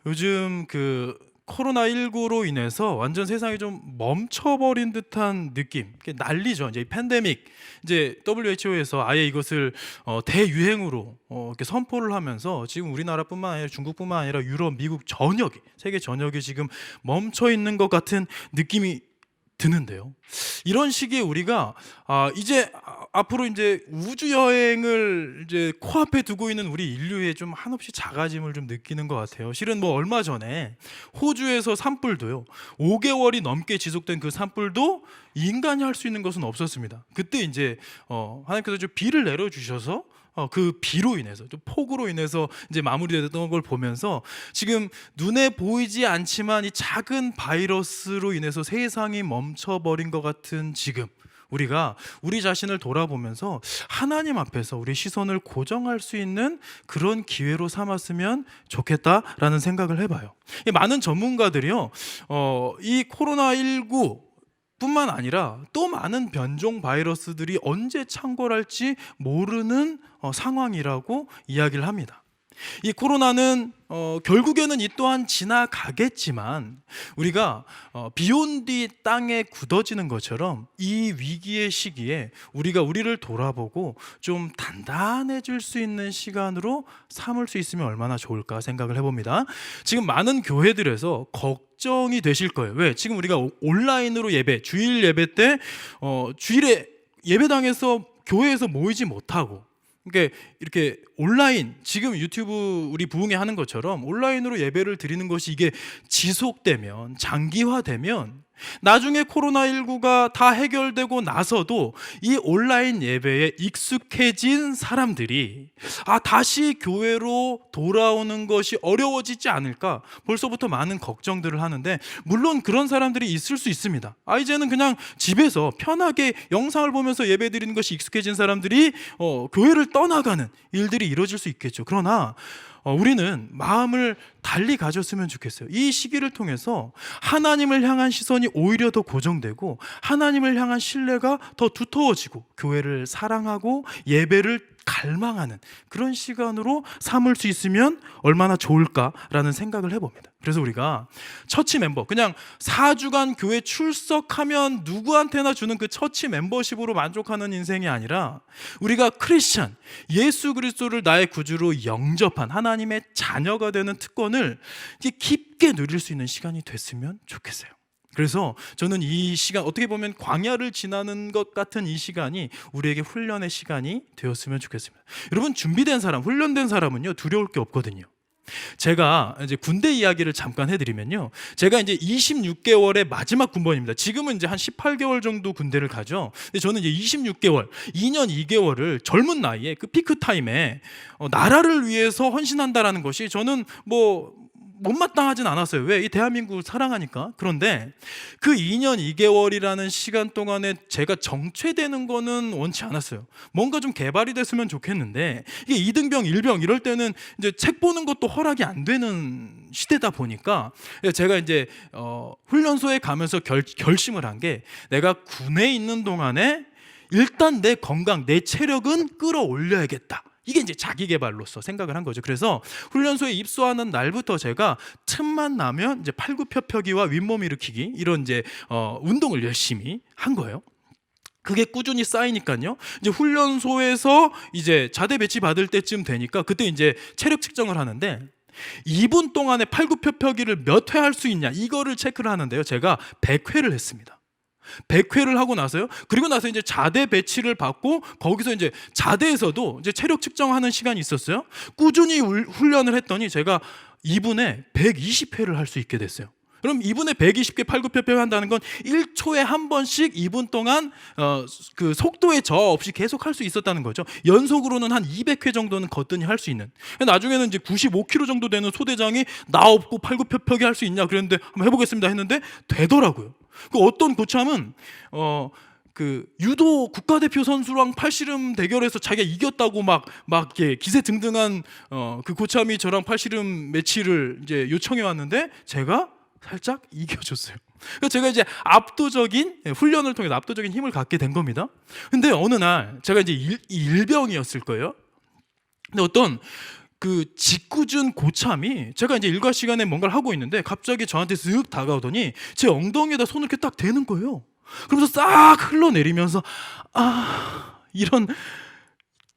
요즘 그 코로나19로 인해서 완전 세상이 좀 멈춰버린 듯한 느낌. 이게 난리죠. 이제 이 팬데믹. 이제 WHO에서 아예 이것을 대유행으로 이렇게 선포를 하면서 지금 우리나라뿐만 아니라 중국뿐만 아니라 유럽, 미국 전역이, 세계 전역이 지금 멈춰 있는 것 같은 느낌이 드는데요. 이런 시기에 우리가 이제 앞으로 이제 우주 여행을 이제 코앞에 두고 있는 우리 인류의 좀 한없이 작아짐을 좀 느끼는 것 같아요. 실은 뭐 얼마 전에 호주에서 산불도요. 5개월이 넘게 지속된 그 산불도 인간이 할 수 있는 것은 없었습니다. 그때 이제 하나님께서 좀 비를 내려 주셔서 그 비로 인해서 좀 폭우로 인해서 이제 마무리됐던 걸 보면서 지금 눈에 보이지 않지만 이 작은 바이러스로 인해서 세상이 멈춰버린 것 같은 지금 우리가 우리 자신을 돌아보면서 하나님 앞에서 우리 시선을 고정할 수 있는 그런 기회로 삼았으면 좋겠다라는 생각을 해봐요. 많은 전문가들이요, 이 코로나19 뿐만 아니라 또 많은 변종 바이러스들이 언제 창궐할지 모르는 상황이라고 이야기를 합니다. 이 코로나는 결국에는 이 또한 지나가겠지만 우리가 비온 뒤 땅에 굳어지는 것처럼 이 위기의 시기에 우리가 우리를 돌아보고 좀 단단해질 수 있는 시간으로 삼을 수 있으면 얼마나 좋을까 생각을 해봅니다. 지금 많은 교회들에서 걱정이 되실 거예요. 왜? 지금 우리가 온라인으로 예배, 주일 예배 때 주일에 예배당에서 교회에서 모이지 못하고, 그러니까 이렇게 온라인, 지금 유튜브 우리 부흥회 하는 것처럼 온라인으로 예배를 드리는 것이 이게 지속되면, 장기화되면 나중에 코로나19가 다 해결되고 나서도 이 온라인 예배에 익숙해진 사람들이 다시 교회로 돌아오는 것이 어려워지지 않을까, 벌써부터 많은 걱정들을 하는데, 물론 그런 사람들이 있을 수 있습니다. 이제는 그냥 집에서 편하게 영상을 보면서 예배 드리는 것이 익숙해진 사람들이 교회를 떠나가는 일들이 이루어질 수 있겠죠. 그러나 우리는 마음을 달리 가졌으면 좋겠어요. 이 시기를 통해서 하나님을 향한 시선이 오히려 더 고정되고 하나님을 향한 신뢰가 더 두터워지고 교회를 사랑하고 예배를 갈망하는 그런 시간으로 삼을 수 있으면 얼마나 좋을까라는 생각을 해봅니다. 그래서 우리가 처치 멤버, 그냥 4주간 교회 출석하면 누구한테나 주는 그 처치 멤버십으로 만족하는 인생이 아니라 우리가 크리스찬, 예수 그리스도를 나의 구주로 영접한 하나님의 자녀가 되는 특권을 깊게 누릴 수 있는 시간이 됐으면 좋겠어요. 그래서 저는 이 시간, 어떻게 보면 광야를 지나는 것 같은 이 시간이 우리에게 훈련의 시간이 되었으면 좋겠습니다. 여러분, 준비된 사람, 훈련된 사람은요, 두려울 게 없거든요. 제가 이제 군대 이야기를 잠깐 해드리면요, 제가 이제 26개월의 마지막 군번입니다. 지금은 이제 한 18개월 정도 군대를 가죠. 근데 저는 이제 26개월, 2년 2개월을 젊은 나이에 그 피크 타임에 나라를 위해서 헌신한다라는 것이 저는 뭐 못마땅하진 않았어요. 왜? 이 대한민국을 사랑하니까. 그런데 그 2년 2개월이라는 시간 동안에 제가 정체되는 거는 원치 않았어요. 뭔가 좀 개발이 됐으면 좋겠는데, 이게 2등병, 1병 이럴 때는 이제 책 보는 것도 허락이 안 되는 시대다 보니까 제가 이제 훈련소에 가면서 결심을 한 게, 내가 군에 있는 동안에 일단 내 건강, 내 체력은 끌어올려야겠다. 이게 이제 자기 개발로서 생각을 한 거죠. 그래서 훈련소에 입소하는 날부터 제가 틈만 나면 이제 팔굽혀펴기와 윗몸 일으키기, 이런 이제 운동을 열심히 한 거예요. 그게 꾸준히 쌓이니까요, 이제 훈련소에서 이제 자대 배치 받을 때쯤 되니까 그때 이제 체력 측정을 하는데, 2분 동안에 팔굽혀펴기를 몇 회 할 수 있냐, 이거를 체크를 하는데요, 제가 100회를 했습니다. 100회를 하고 나서요. 그리고 나서 이제 자대 배치를 받고 거기서 이제 자대에서도 이제 체력 측정하는 시간이 있었어요. 꾸준히 훈련을 했더니 제가 2분에 120회를 할 수 있게 됐어요. 그럼 2분에 120개 팔굽혀펴기 한다는 건 1초에 한 번씩 2분 동안 그 속도에 저하 없이 계속 할 수 있었다는 거죠. 연속으로는 한 200회 정도는 거뜬히 할 수 있는. 나중에는 이제 95kg 정도 되는 소대장이 나 없고 팔굽혀펴기 할 수 있냐 그랬는데, 한번 해보겠습니다 했는데 되더라고요. 그 어떤 고참은 그 유도 국가대표 선수랑 팔씨름 대결에서 자기가 이겼다고 막 이렇게 기세등등한 그 고참이 저랑 팔씨름 매치를 이제 요청해 왔는데 제가 살짝 이겨줬어요. 그래서 제가 이제 압도적인 훈련을 통해서 압도적인 힘을 갖게 된 겁니다. 근데 어느 날 제가 이제 일병이었을 거예요. 근데 어떤 그 짓궂은 고참이, 제가 이제 일과 시간에 뭔가를 하고 있는데 갑자기 저한테 쓱 다가오더니 제 엉덩이에다 손을 이렇게 딱 대는 거예요. 그러면서 싹 흘러내리면서 이런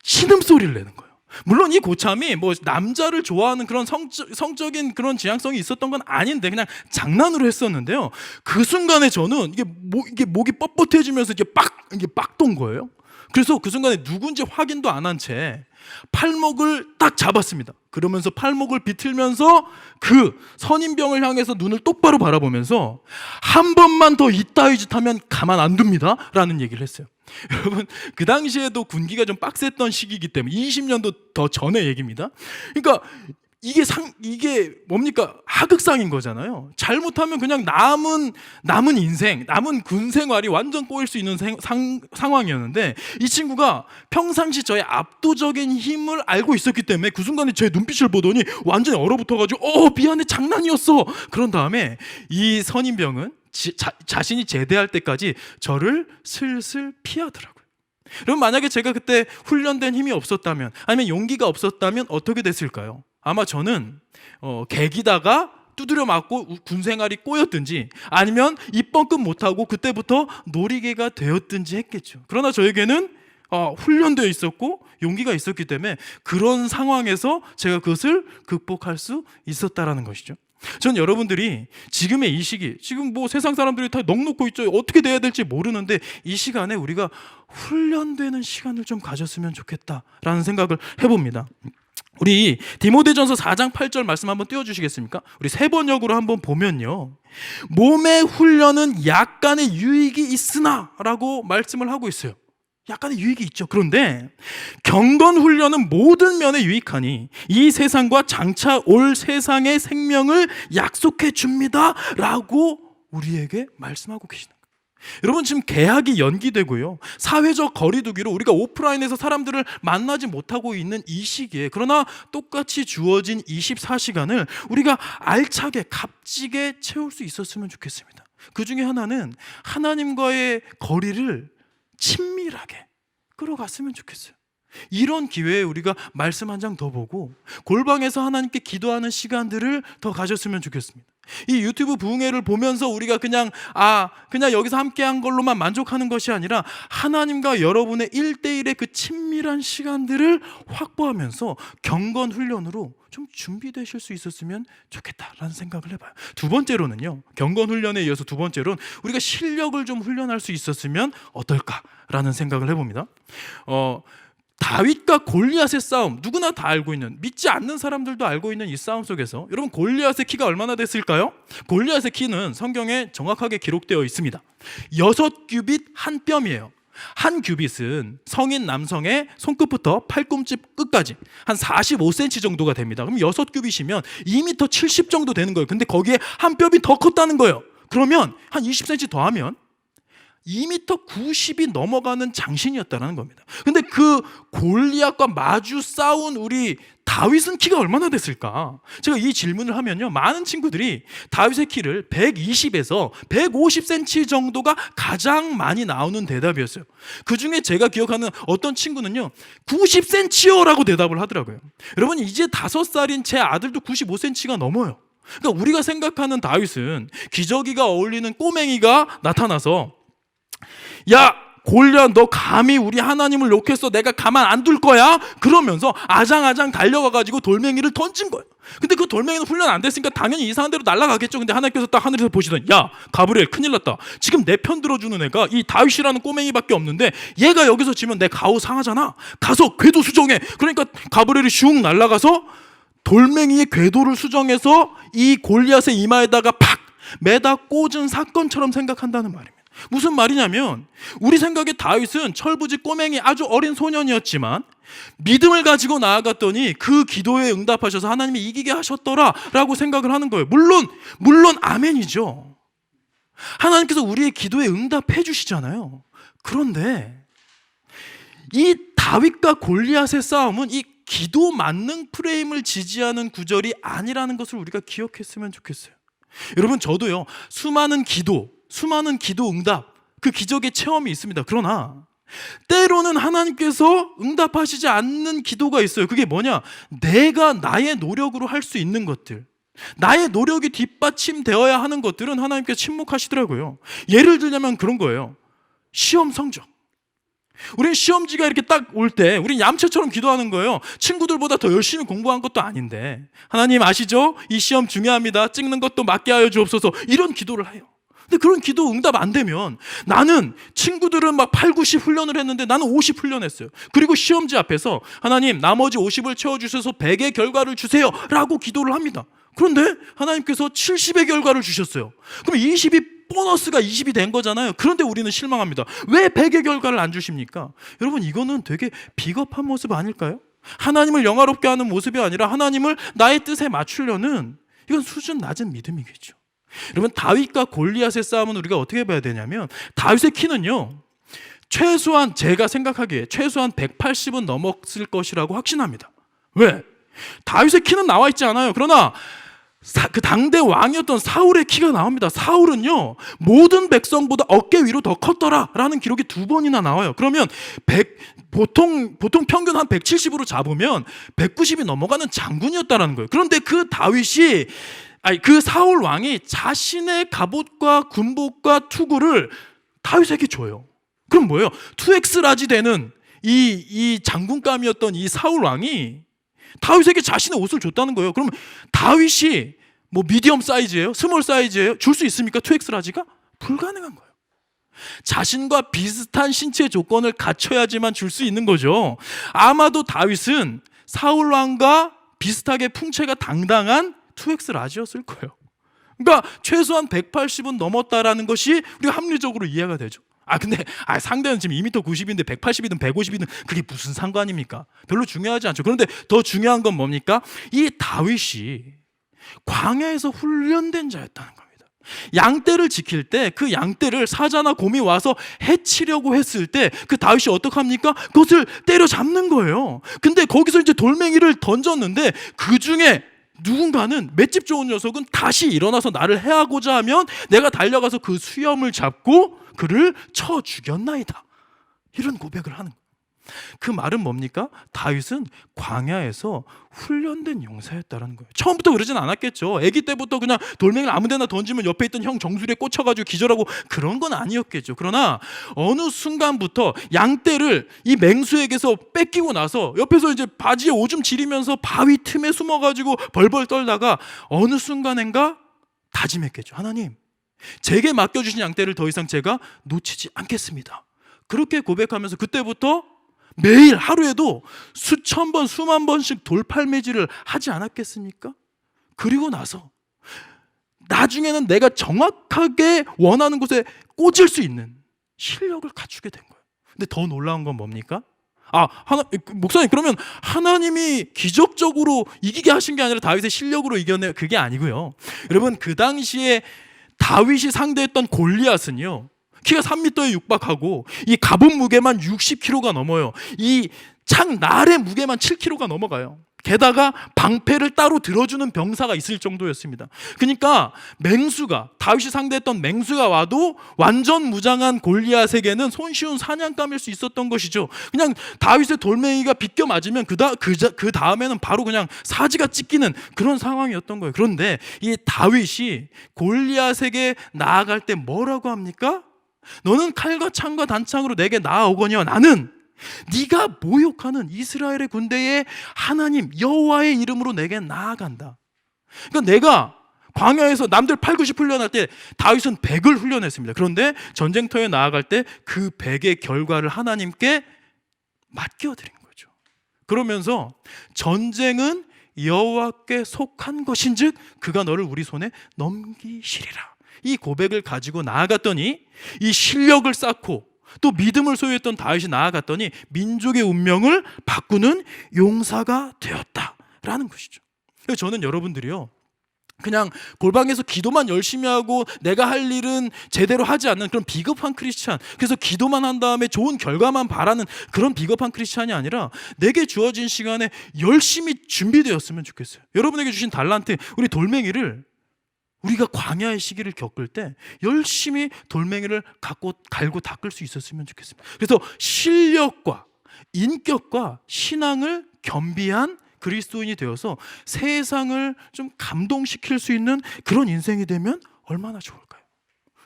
신음소리를 내는 거예요. 물론 이 고참이 뭐 남자를 좋아하는 그런 성적인 그런 지향성이 있었던 건 아닌데 그냥 장난으로 했었는데요. 그 순간에 저는 이게 목이 뻣뻣해지면서 이게 빡 돈 거예요. 그래서 그 순간에 누군지 확인도 안 한 채 팔목을 딱 잡았습니다. 그러면서 팔목을 비틀면서 그 선임병을 향해서 눈을 똑바로 바라보면서 한 번만 더 이따위 짓 하면 가만 안 둡니다 라는 얘기를 했어요. 여러분, 그 당시에도 군기가 좀 빡셌던 시기이기 때문에 20년도 더 전의 얘기입니다. 그러니까 이게 뭡니까? 하극상인 거잖아요. 잘못하면 그냥 남은 인생, 남은 군 생활이 완전 꼬일 수 있는 상황이었는데, 이 친구가 평상시 저의 압도적인 힘을 알고 있었기 때문에 그 순간에 제 눈빛을 보더니 완전히 얼어붙어가지고 미안해, 장난이었어. 그런 다음에 이 선임병은 자신이 제대할 때까지 저를 슬슬 피하더라고요. 그럼 만약에 제가 그때 훈련된 힘이 없었다면, 아니면 용기가 없었다면 어떻게 됐을까요? 아마 저는 개기다가 두드려 맞고 군생활이 꼬였든지, 아니면 입번끝 못하고 그때부터 놀이개가 되었든지 했겠죠. 그러나 저에게는 훈련되어 있었고 용기가 있었기 때문에 그런 상황에서 제가 그것을 극복할 수 있었다라는 것이죠. 전 여러분들이 지금의 이 시기, 지금 뭐 세상 사람들이 다 넋놓고 있죠. 어떻게 돼야 될지 모르는데 이 시간에 우리가 훈련되는 시간을 좀 가졌으면 좋겠다라는 생각을 해봅니다. 우리 디모데전서 4장 8절 말씀 한번 띄워주시겠습니까? 우리 세 번역으로 한번 보면요, 몸의 훈련은 약간의 유익이 있으나 라고 말씀을 하고 있어요. 약간의 유익이 있죠. 그런데 경건 훈련은 모든 면에 유익하니 이 세상과 장차 올 세상의 생명을 약속해 줍니다 라고 우리에게 말씀하고 계시는 거예요. 여러분, 지금 개학이 연기되고요, 사회적 거리두기로 우리가 오프라인에서 사람들을 만나지 못하고 있는 이 시기에, 그러나 똑같이 주어진 24시간을 우리가 알차게 값지게 채울 수 있었으면 좋겠습니다. 그 중에 하나는 하나님과의 거리를 친밀하게 끌어갔으면 좋겠어요. 이런 기회에 우리가 말씀 한 장 더 보고 골방에서 하나님께 기도하는 시간들을 더 가졌으면 좋겠습니다. 이 유튜브 부흥회를 보면서 우리가 그냥 여기서 함께한 걸로만 만족하는 것이 아니라 하나님과 여러분의 1대1의 그 친밀한 시간들을 확보하면서 경건 훈련으로 좀 준비되실 수 있었으면 좋겠다라는 생각을 해봐요. 두 번째로는요, 경건 훈련에 이어서 두 번째로는 우리가 실력을 좀 훈련할 수 있었으면 어떨까라는 생각을 해봅니다. 다윗과 골리앗의 싸움, 누구나 다 알고 있는, 믿지 않는 사람들도 알고 있는 이 싸움 속에서 여러분, 골리앗의 키가 얼마나 됐을까요? 골리앗의 키는 성경에 정확하게 기록되어 있습니다. 6규빗 한 뼘이에요. 한 규빗은 성인 남성의 손끝부터 팔꿈치 끝까지 한 45cm 정도가 됩니다. 그럼 6규빗이면 2m 70 정도 되는 거예요. 근데 거기에 한 뼘이 더 컸다는 거예요. 그러면 한 20cm 더하면 2m 90이 넘어가는 장신이었다는 겁니다. 근데 그 골리앗과 마주 싸운 우리 다윗은 키가 얼마나 됐을까? 제가 이 질문을 하면요, 많은 친구들이 다윗의 키를 120에서 150cm 정도가 가장 많이 나오는 대답이었어요. 그 중에 제가 기억하는 어떤 친구는요, 90cm요 라고 대답을 하더라고요. 여러분, 이제 5살인 제 아들도 95cm가 넘어요. 그러니까 우리가 생각하는 다윗은 기저귀가 어울리는 꼬맹이가 나타나서, 야, 골리앗, 너 감히 우리 하나님을 욕했어, 내가 가만 안 둘 거야? 그러면서 아장아장 달려가가지고 돌멩이를 던진 거예요. 근데 그 돌멩이는 훈련 안 됐으니까 당연히 이상한 데로 날아가겠죠. 근데 하나님께서 딱 하늘에서 보시더니, 야, 가브리엘, 큰일 났다. 지금 내 편 들어주는 애가 이 다윗이라는 꼬맹이밖에 없는데 얘가 여기서 지면 내 가오 상하잖아. 가서 궤도 수정해. 그러니까 가브리엘이 슝 날아가서 돌멩이의 궤도를 수정해서 이 골리앗의 이마에다가 팍 매다 꽂은 사건처럼 생각한다는 말입니다. 무슨 말이냐면, 우리 생각에 다윗은 철부지 꼬맹이 아주 어린 소년이었지만 믿음을 가지고 나아갔더니 그 기도에 응답하셔서 하나님이 이기게 하셨더라 라고 생각을 하는 거예요. 물론 아멘이죠. 하나님께서 우리의 기도에 응답해 주시잖아요. 그런데 이 다윗과 골리앗의 싸움은 이 기도 만능 프레임을 지지하는 구절이 아니라는 것을 우리가 기억했으면 좋겠어요. 여러분, 저도요, 수많은 기도 응답, 그 기적의 체험이 있습니다. 그러나 때로는 하나님께서 응답하시지 않는 기도가 있어요. 그게 뭐냐? 내가 나의 노력으로 할 수 있는 것들, 나의 노력이 뒷받침되어야 하는 것들은 하나님께서 침묵하시더라고요. 예를 들자면 그런 거예요. 시험 성적. 우린 시험지가 이렇게 딱 올 때 우린 얌체처럼 기도하는 거예요. 친구들보다 더 열심히 공부한 것도 아닌데 하나님 아시죠? 이 시험 중요합니다. 찍는 것도 맞게 하여 주옵소서. 이런 기도를 해요. 근데 그런 기도 응답 안 되면 나는 친구들은 막 8, 90 훈련을 했는데 나는 50 훈련했어요. 그리고 시험지 앞에서 하나님 나머지 50을 채워주셔서 100의 결과를 주세요 라고 기도를 합니다. 그런데 하나님께서 70의 결과를 주셨어요. 그럼 20이 보너스가 20이 된 거잖아요. 그런데 우리는 실망합니다. 왜 100의 결과를 안 주십니까? 여러분 이거는 되게 비겁한 모습 아닐까요? 하나님을 영화롭게 하는 모습이 아니라 하나님을 나의 뜻에 맞추려는 이건 수준 낮은 믿음이겠죠. 여러분 다윗과 골리앗의 싸움은 우리가 어떻게 봐야 되냐면 다윗의 키는요 최소한 제가 생각하기에 최소한 180은 넘었을 것이라고 확신합니다. 왜? 다윗의 키는 나와 있지 않아요. 그러나 그 당대 왕이었던 사울의 키가 나옵니다. 사울은요 모든 백성보다 어깨 위로 더 컸더라 라는 기록이 2번이나 나와요. 그러면 보통 평균 한 170으로 잡으면 190이 넘어가는 장군이었다라는 거예요. 그런데 그 사울 왕이 자신의 갑옷과 군복과 투구를 다윗에게 줘요. 그럼 뭐예요? 2X 라지 되는 이 장군감이었던 이 사울 왕이 다윗에게 자신의 옷을 줬다는 거예요. 그럼 다윗이 뭐 미디엄 사이즈예요? 스몰 사이즈예요? 줄 수 있습니까? 2X 라지가? 불가능한 거예요. 자신과 비슷한 신체 조건을 갖춰야지만 줄 수 있는 거죠. 아마도 다윗은 사울 왕과 비슷하게 풍채가 당당한 2X 라지였을 거예요. 그러니까 최소한 180은 넘었다라는 것이 우리가 합리적으로 이해가 되죠. 근데 상대는 지금 2m 90인데 180이든 150이든 그게 무슨 상관입니까? 별로 중요하지 않죠. 그런데 더 중요한 건 뭡니까? 이 다윗이 광야에서 훈련된 자였다는 겁니다. 양떼를 지킬 때 그 양떼를 사자나 곰이 와서 해치려고 했을 때 그 다윗이 어떡합니까? 그것을 때려잡는 거예요. 근데 거기서 이제 돌멩이를 던졌는데 그 중에 누군가는 맷집 좋은 녀석은 다시 일어나서 나를 해하고자 하면 내가 달려가서 그 수염을 잡고 그를 쳐 죽였나이다. 이런 고백을 하는 거예요. 그 말은 뭡니까? 다윗은 광야에서 훈련된 용사였다는 거예요. 처음부터 그러진 않았겠죠. 아기 때부터 그냥 돌멩이를 아무 데나 던지면 옆에 있던 형 정수리에 꽂혀가지고 기절하고 그런 건 아니었겠죠. 그러나 어느 순간부터 양떼를 이 맹수에게서 뺏기고 나서 옆에서 이제 바지에 오줌 지리면서 바위 틈에 숨어가지고 벌벌 떨다가 어느 순간인가 다짐했겠죠. 하나님, 제게 맡겨주신 양떼를 더 이상 제가 놓치지 않겠습니다. 그렇게 고백하면서 그때부터 매일 하루에도 수천 번, 수만 번씩 돌팔매질을 하지 않았겠습니까? 그리고 나서 나중에는 내가 정확하게 원하는 곳에 꽂을 수 있는 실력을 갖추게 된 거예요. 근데 더 놀라운 건 뭡니까? 목사님, 그러면 하나님이 기적적으로 이기게 하신 게 아니라 다윗의 실력으로 이겨내, 그게 아니고요. 여러분, 그 당시에 다윗이 상대했던 골리앗은요 키가 3m에 육박하고 이 갑옷 무게만 60kg가 넘어요. 이 창날의 무게만 7kg가 넘어가요. 게다가 방패를 따로 들어주는 병사가 있을 정도였습니다. 그러니까 다윗이 상대했던 맹수가 와도 완전 무장한 골리앗에게는 손쉬운 사냥감일 수 있었던 것이죠. 그냥 다윗의 돌멩이가 비껴 맞으면 그 다음에는 바로 그냥 사지가 찢기는 그런 상황이었던 거예요. 그런데 이 다윗이 골리앗에게 나아갈 때 뭐라고 합니까? 너는 칼과 창과 단창으로 내게 나아오거니와 나는 네가 모욕하는 이스라엘의 군대의 하나님 여호와의 이름으로 내게 나아간다. 그러니까 내가 광야에서 남들 8, 90 훈련할 때 다윗은 100을 훈련했습니다. 그런데 전쟁터에 나아갈 때 그 100의 결과를 하나님께 맡겨드린 거죠. 그러면서 전쟁은 여호와께 속한 것인즉 그가 너를 우리 손에 넘기시리라. 이 고백을 가지고 나아갔더니 이 실력을 쌓고 또 믿음을 소유했던 다윗이 나아갔더니 민족의 운명을 바꾸는 용사가 되었다라는 것이죠. 그래서 저는 여러분들이요 그냥 골방에서 기도만 열심히 하고 내가 할 일은 제대로 하지 않는 그런 비겁한 크리스찬, 그래서 기도만 한 다음에 좋은 결과만 바라는 그런 비겁한 크리스찬이 아니라 내게 주어진 시간에 열심히 준비되었으면 좋겠어요. 여러분에게 주신 달란트, 우리 돌멩이를 우리가 광야의 시기를 겪을 때 열심히 돌멩이를 갖고 갈고 닦을 수 있었으면 좋겠습니다. 그래서 실력과 인격과 신앙을 겸비한 그리스도인이 되어서 세상을 좀 감동시킬 수 있는 그런 인생이 되면 얼마나 좋을까요?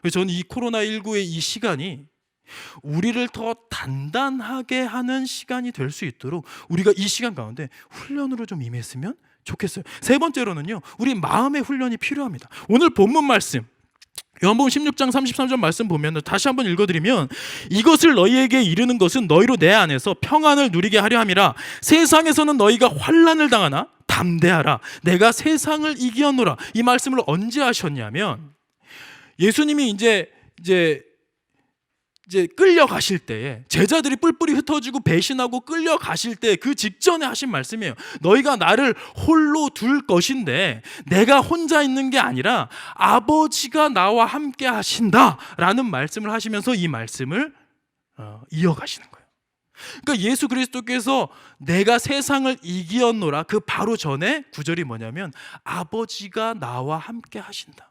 그래서 저는 이 코로나19의 이 시간이 우리를 더 단단하게 하는 시간이 될 수 있도록 우리가 이 시간 가운데 훈련으로 좀 임했으면 좋겠어요. 세 번째로는요, 우리 마음의 훈련이 필요합니다. 오늘 본문 말씀 요한복음 16장 33절 말씀 보면 다시 한번 읽어드리면, 이것을 너희에게 이르는 것은 너희로 내 안에서 평안을 누리게 하려 함이라. 세상에서는 너희가 환난을 당하나 담대하라, 내가 세상을 이기었노라. 이 말씀을 언제 하셨냐면, 예수님이 이제 끌려가실 때에, 제자들이 뿔뿔이 흩어지고 배신하고 끌려가실 때 그 직전에 하신 말씀이에요. 너희가 나를 홀로 둘 것인데 내가 혼자 있는 게 아니라 아버지가 나와 함께 하신다 라는 말씀을 하시면서 이 말씀을 이어가시는 거예요. 그러니까 예수 그리스도께서 내가 세상을 이기었노라, 그 바로 전에 구절이 뭐냐면 아버지가 나와 함께 하신다.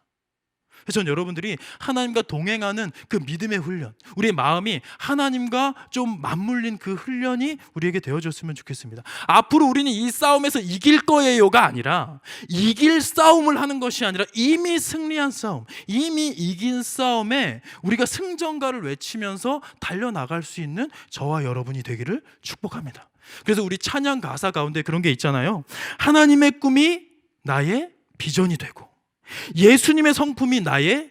그래서 저는 여러분들이 하나님과 동행하는 그 믿음의 훈련, 우리의 마음이 하나님과 좀 맞물린 그 훈련이 우리에게 되어줬으면 좋겠습니다. 앞으로 우리는 이 싸움에서 이길 거예요가 아니라, 이길 싸움을 하는 것이 아니라 이미 승리한 싸움, 이미 이긴 싸움에 우리가 승전가를 외치면서 달려나갈 수 있는 저와 여러분이 되기를 축복합니다. 그래서 우리 찬양 가사 가운데 그런 게 있잖아요. 하나님의 꿈이 나의 비전이 되고, 예수님의 성품이 나의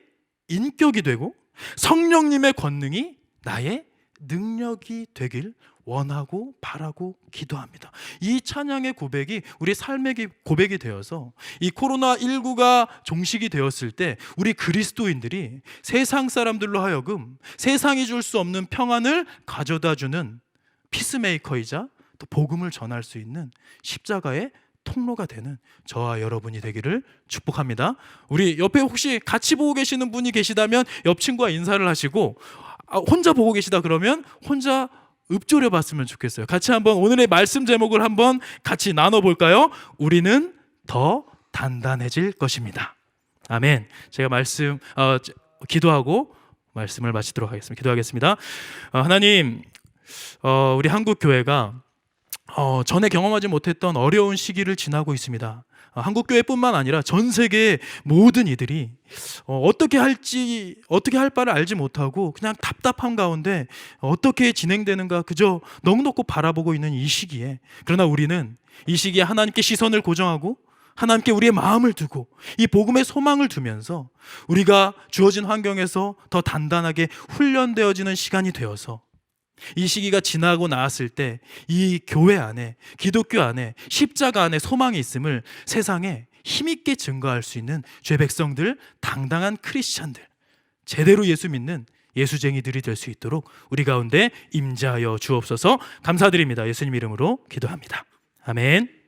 인격이 되고, 성령님의 권능이 나의 능력이 되길 원하고 바라고 기도합니다. 이 찬양의 고백이 우리 삶의 고백이 되어서 이 코로나19가 종식이 되었을 때 우리 그리스도인들이 세상 사람들로 하여금 세상이 줄 수 없는 평안을 가져다 주는 피스메이커이자 또 복음을 전할 수 있는 십자가의 통로가 되는 저와 여러분이 되기를 축복합니다. 우리 옆에 혹시 같이 보고 계시는 분이 계시다면 옆 친구와 인사를 하시고, 혼자 보고 계시다 그러면 혼자 읊조려 봤으면 좋겠어요. 같이 한번 오늘의 말씀 제목을 한번 같이 나눠볼까요? 우리는 더 단단해질 것입니다. 아멘. 제가 기도하고 말씀을 마치도록 하겠습니다. 기도하겠습니다. 하나님, 우리 한국 교회가 전에 경험하지 못했던 어려운 시기를 지나고 있습니다. 한국교회뿐만 아니라 전 세계의 모든 이들이 어떻게 할 바를 알지 못하고 그냥 답답한 가운데 어떻게 진행되는가 그저 넋놓고 바라보고 있는 이 시기에, 그러나 우리는 이 시기에 하나님께 시선을 고정하고 하나님께 우리의 마음을 두고 이 복음의 소망을 두면서 우리가 주어진 환경에서 더 단단하게 훈련되어지는 시간이 되어서 이 시기가 지나고 나왔을 때 이 교회 안에, 기독교 안에, 십자가 안에 소망이 있음을 세상에 힘있게 증거할 수 있는 죄 백성들, 당당한 크리스찬들, 제대로 예수 믿는 예수쟁이들이 될 수 있도록 우리 가운데 임재하여 주옵소서. 감사드립니다. 예수님 이름으로 기도합니다. 아멘.